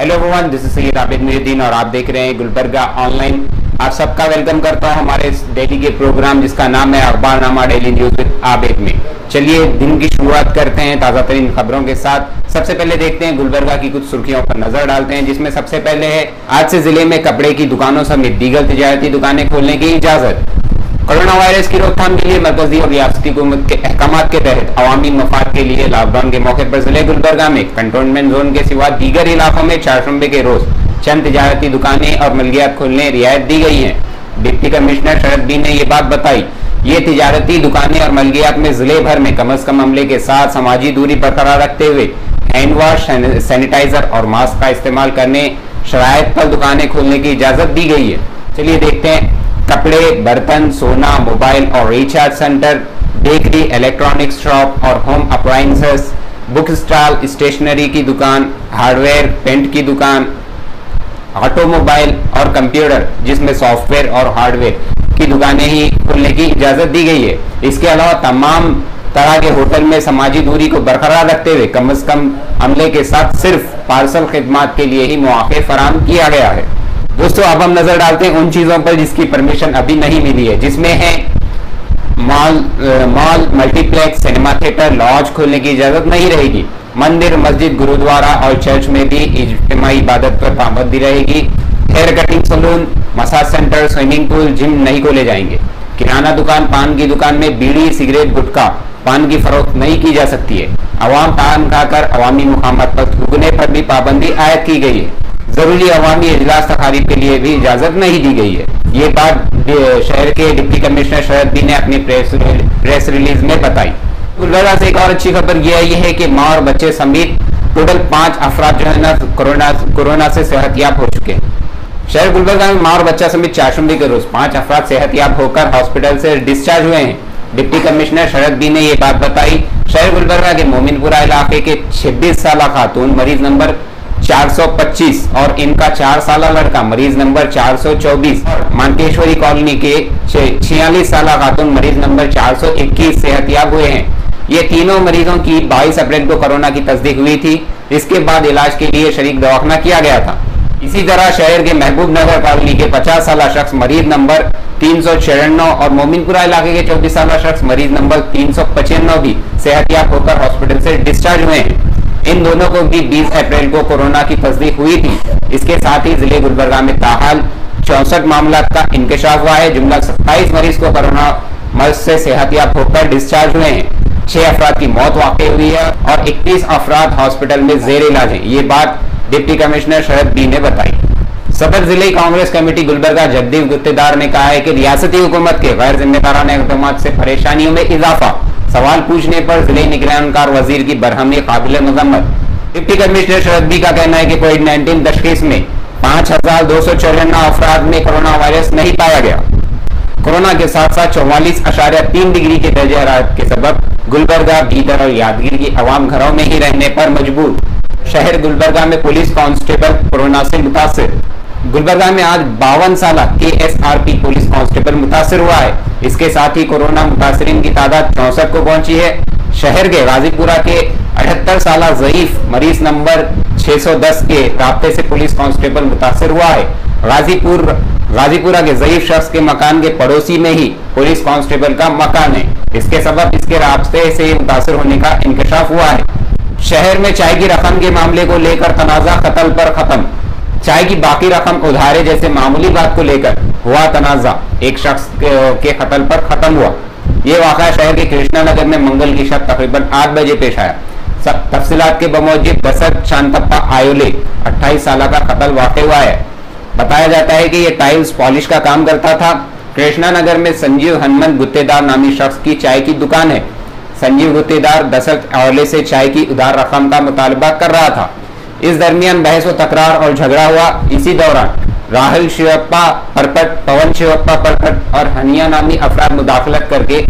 Hello everyone, this is Syed Abid Mohiuddin और आप देख रहे हैं गुलबर्गा ऑनलाइन। आप सबका वेलकम करता हूं हमारे इस डेली के प्रोग्राम जिसका नाम है अखबारनामा डेली न्यूज विद आबिद में। चलिए दिन की शुरुआत करते हैं ताज़ा तरीन खबरों के साथ। सबसे पहले देखते हैं गुलबर्गा की कुछ सुर्खियों पर नजर डालते हैं, जिसमें सबसे पहले है आज से जिले में कपड़े की दुकानों समेत दीगर तिजारती दुकानें खोलने की इजाजत। कोरोना वायरस की रोकथाम के लिए मरकजी और रियासती हुकूमत के अहकाम के तहत अवामी मफाद के लिए लॉकडाउन के मौके पर जिले गुलबर्गा में कंटोनमेंट जोन के सिवा दीगर इलाकों में चारशंबे के रोज चंद तिजारती दुकानें और मलगियात खोलने रियायत दी गई है। डिप्टी कमिश्नर शरद बी ने ये बात बताई। ये तिजारती दुकानें और मलगियात में जिले भर में कम अज कम अमले के साथ समाजी दूरी बरकरार रखते हुए हैंड वॉश, सैनिटाइजर और मास्क का इस्तेमाल करने शराइत पर दुकानें खोलने की इजाजत दी गई है। चलिए देखते हैं कपड़े, बर्तन, सोना, मोबाइल और recharge centre, bakery, electronics shop और home appliances, book stall, stationery की दुकान, हार्डवेयर, पेंट की दुकान, ऑटोमोबाइल और कंप्यूटर जिसमें सॉफ्टवेयर और हार्डवेयर की दुकानें ही खोलने की इजाजत दी गई है। इसके अलावा तमाम तरह के होटल में समाजी दूरी को बरकरार रखते हुए कम अज कम अमले के साथ सिर्फ पार्सल खिदमात के लिए ही मौके फराहम किया गया है। दोस्तों, अब हम नजर डालते हैं उन चीजों पर जिसकी परमिशन अभी नहीं मिली है, जिसमें है mall, multiplex, cinema theatre, lodge खोलने की इजाजत नहीं रहेगी। मंदिर, मस्जिद, गुरुद्वारा और चर्च में भी इज्तिमाई इबादत पर पाबंदी रहेगी। Hair cutting salon, massage centre, swimming pool, gym नहीं खोले जाएंगे। किराना दुकान, पान की दुकान में बीड़ी, सिगरेट, गुटखा, पान की फरोख्त नहीं की जा सकती है। अवाम पान खाकर अवामी मुकामात पर थूकने पर भी पाबंदी आयद की गई है। जरूरी अवामी इजलास तकारीब के लिए भी इजाजत नहीं दी गई है। ये बात शहर के डिप्टी कमिश्नर शरद बी ने अपनी प्रेस रिलीज में बताई। गुलबर्गा से एक और अच्छी खबर यह है कि माँ और बच्चे समेत टोटल 5 अफराद जो है ना कोरोना से सेहतयाब हो चुके हैं। शहर गुलबर्गा में माँ और बच्चा समेत चारशंबे के रोज 5 अफराद सेहतयाब होकर हॉस्पिटल से डिस्चार्ज हुए हैं। डिप्टी कमिश्नर शरद बी ने ये बात बताई। शहर गुलबर्गा के मोमिनपुरा इलाके के 26 साल खातून मरीज नंबर 425 और इनका 4 साल लड़का मरीज नंबर 424, मानकेश्वरी कॉलोनी के 46 साल खातून मरीज नंबर 421 सेहतयाब हुए हैं। ये तीनों मरीजों की 22 अप्रैल को कोरोना की तस्दीक हुई थी। इसके बाद इलाज के लिए शरीक दवाखाना किया गया था। इसी तरह शहर के महबूब नगर कॉलोनी के 50 साल शख्स मरीज नंबर 394 और मोमिनपुरा इलाके के 24 साल शख्स मरीज नंबर 395 भी सेहतयाब होकर हॉस्पिटल से डिस्चार्ज हुए हैं। इन दोनों को भी 20 अप्रैल को कोरोना की तस्दीक हुई थी। इसके साथ ही जिले गुलबर्गा में ताहाल 64 मामला का इंकशाफ हुआ है। जुमला 27 मरीज को कोरोना मर्ज से सेहतयाब होकर डिस्चार्ज हुए हैं। 6 अफराद की मौत वाकई हुई है और 31 अफराद हॉस्पिटल में जेर इलाज है। ये बात डिप्टी कमिश्नर शरद बी ने बताई। सदर जिले कांग्रेस कमेटी गुलबर्गा जगदीप गुत्तेदार ने कहा है कि रियासती हुकूमत के गैर जिम्मेदाराना इक़दामात से परेशानियों में इजाफा। सवाल पूछने पर जिले निगरानकार वजीर की बरहमी काबिल मजम्मत। डिप्टी कमिश्नर शरद बी का कहना है कि कोविड-19 तशखीस में 5294 अफराद में कोरोना वायरस नहीं पाया गया। कोरोना के साथ साथ 44.3 डिग्री के दर्जे हरारत के सबब गुलबर्गा, भीतर और यादगीर की आवाम घरों में ही रहने पर मजबूर। शहर गुलबर्गा में पुलिस कांस्टेबल कोरोना से मुतासिर। गुलबर्गा में आज 52 साल KSRP पुलिस कांस्टेबल मुतासिर हुआ है। इसके साथ ही कोरोना मुतासरीन की तादाद 64 को पहुंची है। शहर के गाजीपुरा के 78 साल ज़ईफ मरीज नंबर 610 के राब्ते से पुलिस कांस्टेबल मुतासिर हुआ है। गाजीपुरा के ज़ईफ शख्स के मकान के पड़ोसी में ही पुलिस कांस्टेबल का मकान है। इसके सबब इसके राब्ते से मुतासिर होने का इंकशाफ हुआ है। शहर में चाय की रकम के मामले को लेकर तनाजा कत्ल पर खत्म। चाय की बाकी रकम उधारे जैसे मामूली बात को लेकर हुआ तनाजा एक शख्स के कत्ल पर खत्म हुआ। ये वाक़या शहर के कृष्णा नगर में मंगल की शब तकरीबन 8 बजे पेश आया। तफसीलात के बमौजिब दशरथ शांतप्पा आयोले 28 साल का कत्ल वाक़ हुआ है। बताया जाता है कि ये टाइल्स पॉलिश का काम करता था। कृष्णा नगर में संजीव हनुमंत गुत्तेदार नामी शख्स की चाय की दुकान है। संजीव गुत्तेदार दशरथ आयोले से चाय की उधार रकम का मुतालबा कर रहा था। इस दरमियान बहस व तकरार और झगड़ा हुआ। इसी दौरान राहुल शिवप्पा परपट, पवन शिवप्पा परपट और हनिया नामी अफराद मुदाखलत करके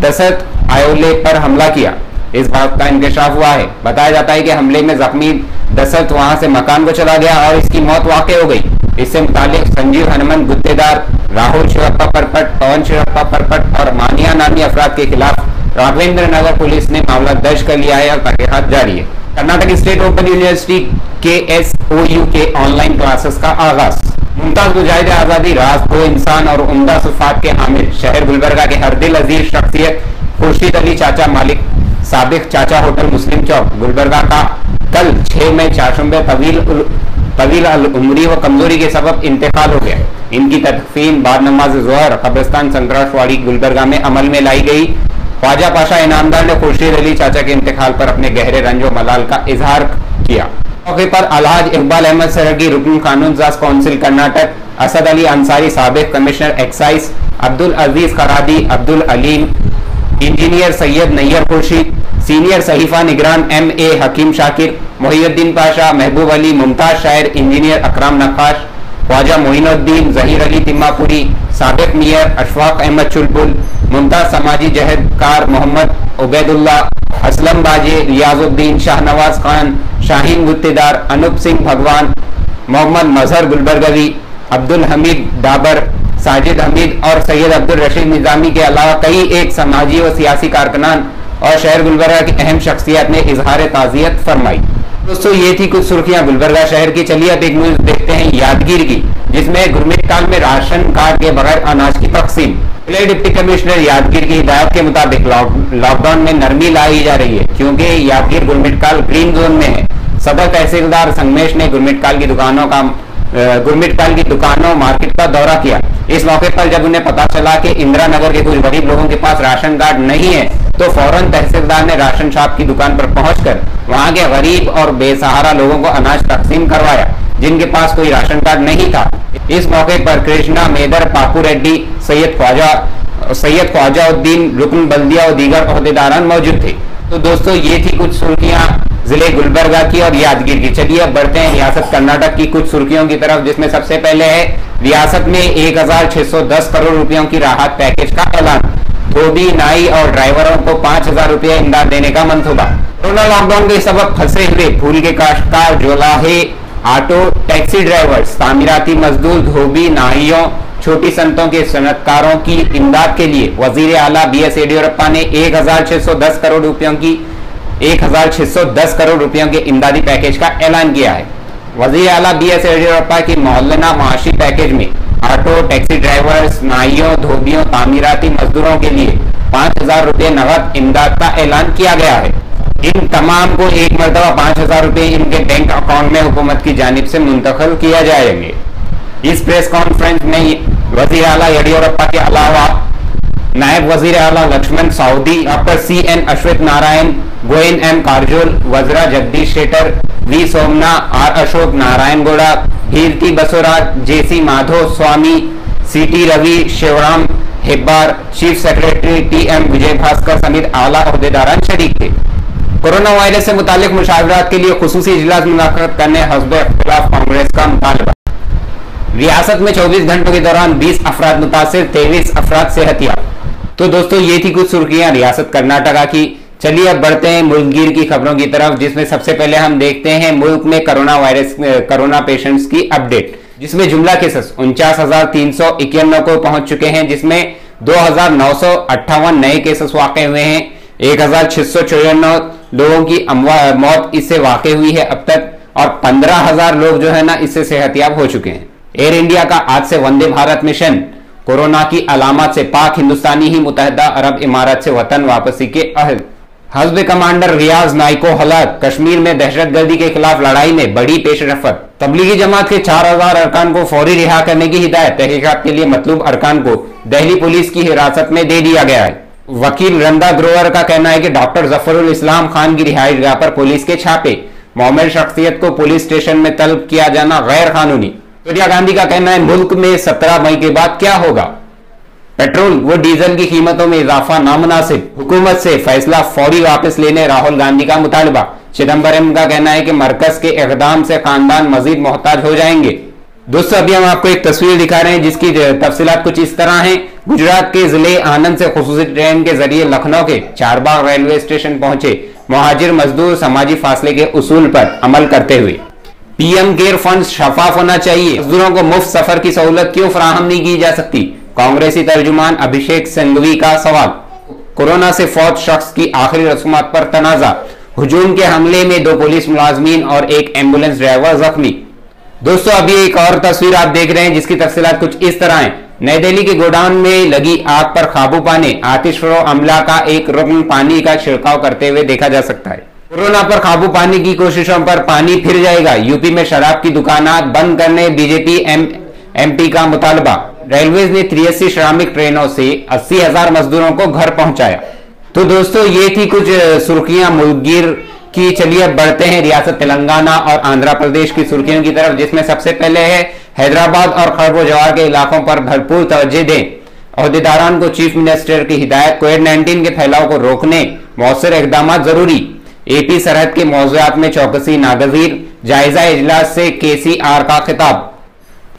दशरथ आयोले पर हमला किया। इस बात का इंकशाफ हुआ है। बताया जाता है कि हमले में जख्मी दशरथ वहां से मकान को चला गया और इसकी मौत वाक़ हो गई। इससे मुतालिक संजीव हनुमंत गुत्तेदार, राहुल शिवप्पा परपट, पवन शिवप्पा परपट और मानिया नामी अफराद के खिलाफ राघवेंद्र नगर पुलिस ने मामला दर्ज कर लिया है और तहकीकात जारी है। Karnataka state open university OU के ऑनलाइन क्लासेस का आगाज। मुमताज मुजाहिद आजादी, राज दो इंसान और उम्दा सिफात के हामिल शहर गुलबर्गा के हर दिल अजीज शख्सियत खुर्शीद अली चाचा मालिक, साबिक चाचा होटल मुस्लिम चौक गुलबर्गा का कल 6 मई चारशंबे तवील उम्री व कमजोरी के सबब इंतकाल हो गया। इनकी तदफीन बाद नमाज ज़ोहर कब्रिस्तान संतराशवाड़ी गुलबर्गा में अमल में लाई गई। ख्वाजा पाशा इनामदार ने खुर्शीद अली चाचा के इंतकाल पर अपने गहरे रंजो मलाल का इजहार किया। मौके पर अलहाज इकबाल अहमद सरगी, रुकन कानून साज काउंसिल कर्नाटक, असद अली अंसारी, साबिक कमिश्नर एक्साइज, अब्दुल अजीज करादी, अब्दुल अलीम, इंजीनियर सैयद नैयर खुर्शीद, सीनियर सहीफा निगरान MA हकीम शाकिर, मोहिउद्दीन पाशा, महबूब अली, मुमताज शायर, इंजीनियर अकराम नक्काश, ख्वाजा मोइनुद्दीन, जहीर अली तिम्मापुरी, साबिक मेयर अशफाक अहमद चुलबुल, मुमताज समाजी जहदकार मोहम्मद उबैदुल्ला, असलम बाजे, रियाजुद्दीन, शाहनवाज खान, शाहीन गुत्तेदार, अनूप सिंह भगवान, मोहम्मद मजहर गुलबर्गवी, अब्दुल हमीद डाबर, साजिद हमीद और सैयद अब्दुल रशीद निजामी के अलावा कई एक समाजी व सियासी कारकुनान और शहर गुलबर्गा की अहम शख्सियत ने इजहार ताज़ियत फरमाई। दोस्तों, ये थी कुछ सुर्खियां गुलबर्गा शहर की। चलिए अब एक न्यूज देखते हैं यादगीर की, जिसमें गुरमीत काल में राशन कार्ड के बगैर अनाज की तकसीम। डिप्टी कमिश्नर यादगीर की हिदायत के मुताबिक लॉकडाउन में नरमी लाई जा रही है, क्योंकि यादगीर गुरमीत काल ग्रीन जोन में है। सदर तहसीलदार संगमेश ने गुरमीत काल की दुकानों मार्केट का दौरा किया। इस मौके पर जब उन्हें पता चला कि इंदिरा नगर के कुछ गरीब लोगों के पास राशन कार्ड नहीं है, तो फौरन तहसीलदार ने राशन शॉप की दुकान पर पहुंचकर वहां के गरीब और बेसहारा लोगों को अनाज तकसीम करवाया, जिनके पास कोई राशन कार्ड नहीं था। इस मौके पर कृष्णा मेदर, पापू रेड्डी, सैयद ख्वाजाउद्दीन, रुकन बल्दिया और दीगर ओहदेदारान मौजूद थे। तो दोस्तों, ये थी कुछ सुर्खियां जिले गुलबर्गा की और यादगीर की। चलिए अब बढ़ते हैं रियासत कर्नाटक की कुछ सुर्खियों की तरफ, जिसमें सबसे पहले है रियासत में 1610 करोड़ रुपयों की राहत पैकेज का ऐलान। धोबी, नाई और ड्राइवरों को 5000 रुपये इमदाद देने का मंसूबा। कोरोना लॉकडाउन के सबब फंसे हुए फूल के काश्तकार, जोलाहे, ऑटो टैक्सी ड्राइवर्स, तामीराती मजदूर, धोबी, नाइयों, छोटी संतों के सनतकारों की इमदाद के लिए वजीर आला BS येडियुरप्पा ने 1610 करोड़ रुपयों के इमदादी पैकेज का ऐलान किया है। वजीर आला BS येडियुरप्पा की मोहल्लाना माशी पैकेज में ऑटो टैक्सी ड्राइवर्स, नाइयों, धोबियों, तामीराती मजदूरों के लिए 5000 रुपये नगद इमदाद का ऐलान किया गया है। इन तमाम को एक मरतबा 5000 रुपये इनके बैंक अकाउंट में हुकूमत की जानिब से मुंतकिल किया जाएंगे। इस प्रेस कॉन्फ्रेंस में वजीर आला येडियुरप्पा के अलावा नायब वजीर आला Laxman Savadi, doctor CN Ashwath Narayan, Govind M Karjol, वजरा Jagadish Shettar, V Somanna, R Ashok, Narayan Gowda, Kirti Basavaraj, JC Madhav Swamy, CT Ravi, Shivram Hebbar, chief secretary TM Vijay Bhaskar समेत आला ओहदेदारान शरीक थे। कोरोना वायरस से मुतालिक मुशावरात के लिए खुसूसी इजलास मुनाक़द करने हज़्ब इख्तिलाफ कांग्रेस का मुतालबा। रियासत में 24 घंटों के दौरान 20 अफराद मुतासिर, 23 अफराद सेहतियाब। तो दोस्तों, ये थी कुछ सुर्खियां रियासत कर्नाटका की। चलिए अब बढ़ते हैं मुल्कगीर की खबरों की तरफ, जिसमें सबसे पहले हम देखते हैं मुल्क में कोरोना पेशेंट्स की अपडेट, जिसमें जुमला केसेस 49,391 को पहुंच चुके हैं, जिसमें 2,958 नए केसेस वाकई हुए हैं। 1,694 लोगों की मौत इससे वाकई हुई है अब तक, और 15,000 लोग जो है ना इससे सेहतियाब हो चुके हैं। एयर इंडिया का आज से वंदे भारत मिशन कोरोना की अलामत से पाक हिंदुस्तानी ही मुत्तहिदा अरब इमारात से वतन वापसी के अहल। हज़्ब कमांडर रियाज नाइको हलाक। कश्मीर में दहशतगर्दी के खिलाफ लड़ाई में बड़ी पेशरफ्त। तबलीगी जमात के 4000 अरकान को फौरी रिहा करने की हिदायत। तहकीकात के लिए मतलूब अरकान को दिल्ली पुलिस की हिरासत में दे दिया गया है। वकील रंदा ग्रोवर का कहना है कि डॉक्टर जफरुल इस्लाम खान की रिहाइशगाह पर पुलिस के छापे। मोमिन शख्सियत को पुलिस स्टेशन में तलब किया जाना गैर कानूनी। सोनिया गांधी का कहना है मुल्क में 17 मई के बाद क्या होगा। पेट्रोल व डीजल की कीमतों में इजाफा नामुनासिब। हुकूमत से फैसला फौरी वापस लेने राहुल गांधी का मुतालबा। चिदम्बरम का कहना है कि मरकज के इक़दाम से खानदान मजीद मोहताज हो जाएंगे। दोस्तों, अभी हम आपको एक तस्वीर दिखा रहे हैं जिसकी तफसीलात कुछ इस तरह हैं। गुजरात के जिले आनंद से खुसूसी ट्रेन के जरिए लखनऊ के चारबाग रेलवे स्टेशन पहुंचे मुहाजिर मजदूर समाजी फासले के उसूल पर अमल करते हुए। पीएम केयर फंड शफाफ होना चाहिए। मजदूरों को मुफ्त सफर की सहूलत क्यों फराहम नहीं की जा सकती। कांग्रेसी तर्जुमान अभिषेक सिंघवी का सवाल। कोरोना से फौत शख्स की आखिरी रस्मात पर तनाजा। हुजूम के हमले में 2 पुलिस मुलाजमीन और 1 एम्बुलेंस ड्राइवर जख्मी। दोस्तों अभी एक और तस्वीर आप देख रहे हैं जिसकी तफसीलात कुछ इस तरह है। नई दिल्ली के गोडाउन में लगी आग पर काबू पाने आतिशफरोश अमला का एक रुकन पानी का छिड़काव करते हुए देखा जा सकता है। कोरोना पर काबू पाने की कोशिशों पर पानी फिर जाएगा। यूपी में शराब की दुकानात बंद करने बीजेपी एमपी का मुतालबा। रेलवेज ने 83 श्रमिक ट्रेनों से 80,000 मजदूरों को घर पहुंचाया। तो दोस्तों ये थी कुछ सुर्खियां मुल्कगीर की। चलिए अब बढ़ते हैं रियासत तेलंगाना और आंध्र प्रदेश की सुर्खियों की तरफ, जिसमें सबसे पहले है हैदराबाद और खरबो जवार के इलाकों पर भरपूर तवज्जो दें। अहदेदारान को चीफ मिनिस्टर की हिदायत, कोविड-19 के फैलाव को रोकने मौसर इकदाम जरूरी। एपी सरहद के मौज़ूआत में चौकसी नागजीर, जायजा इजलास से केसीआर का खिताब।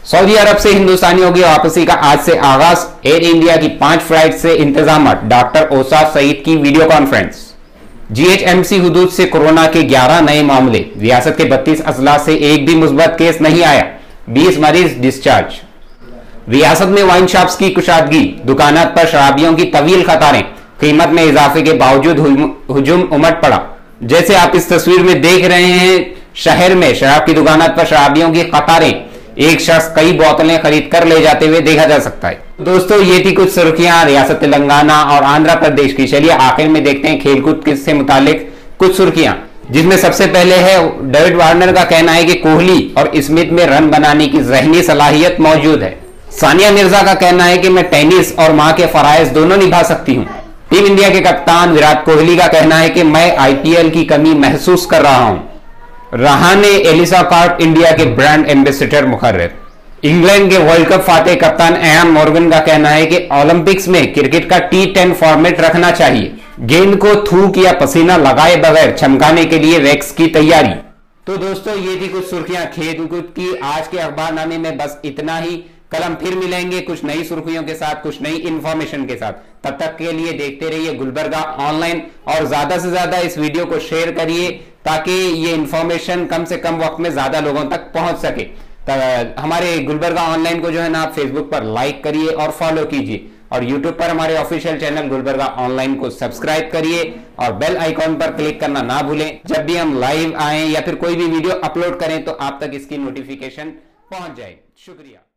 सऊदी अरब से हिंदुस्तानियों की वापसी का आज से आगाज। एयर इंडिया की 5 फ्लाइट से इंतजाम। डॉक्टर औसाफ सईद की वीडियो कॉन्फ्रेंस। जीएचएमसी हुदूद से कोरोना के 11 नए मामले। रियासत के 32 अजला से एक भी मुस्बत केस नहीं आया। 20 मरीज डिस्चार्ज। रियासत में वाइन शॉप्स की कुशादगी, दुकानात पर शराबियों की तवील कतारें। कीमत में इजाफे के बावजूद हुजूम उमड़ पड़ा। जैसे आप इस तस्वीर में देख रहे हैं, शहर में शराब की दुकानात पर शराबियों की कतारें, एक शख्स कई बोतलें खरीद कर ले जाते हुए देखा जा सकता है। दोस्तों ये थी कुछ सुर्खियां रियासत तेलंगाना और आंध्र प्रदेश की। चलिए आखिर में देखते हैं खेलकूद से मुतालिक कुछ सुर्खियां, जिसमें सबसे पहले है डेविड वार्नर का कहना है कि कोहली और स्मिथ में रन बनाने की जहनी सलाहियत मौजूद है। सानिया मिर्जा का कहना है कि मैं टेनिस और मां के फराइज दोनों निभा सकती हूं। टीम इंडिया के कप्तान विराट कोहली का कहना है कि मैं आईपीएल की कमी महसूस कर रहा हूं। रहाने एलिसा कार्प इंडिया के ब्रांड एम्बेसडर मुकर्रर। इंग्लैंड के वर्ल्ड कप फातेह कप्तान एआन मॉर्गन का कहना है कि ओलंपिक्स में क्रिकेट का T10 फॉर्मेट रखना चाहिए। गेंद को थूक या पसीना लगाए बगैर चमकाने के लिए वैक्स की तैयारी। तो दोस्तों ये थी कुछ सुर्खियां खेल-कूद की। आज के अखबारनामे में बस इतना ही। कल हम फिर मिलेंगे कुछ नई सुर्खियों के साथ, कुछ नई इंफॉर्मेशन के साथ। तब तक के लिए देखते रहिए गुलबर्गा ऑनलाइन और ज्यादा से ज्यादा इस वीडियो को शेयर करिए ताकि ये इंफॉर्मेशन कम से कम वक्त में ज्यादा लोगों तक पहुंच सके। हमारे गुलबर्गा ऑनलाइन को जो है ना आप फेसबुक पर लाइक करिए और फॉलो कीजिए, और यूट्यूब पर हमारे ऑफिशियल चैनल गुलबर्गा ऑनलाइन को सब्सक्राइब करिए और बेल आइकॉन पर क्लिक करना ना भूलें। जब भी हम लाइव आए या फिर कोई भी वीडियो अपलोड करें तो आप तक इसकी नोटिफिकेशन पहुंच जाए। शुक्रिया।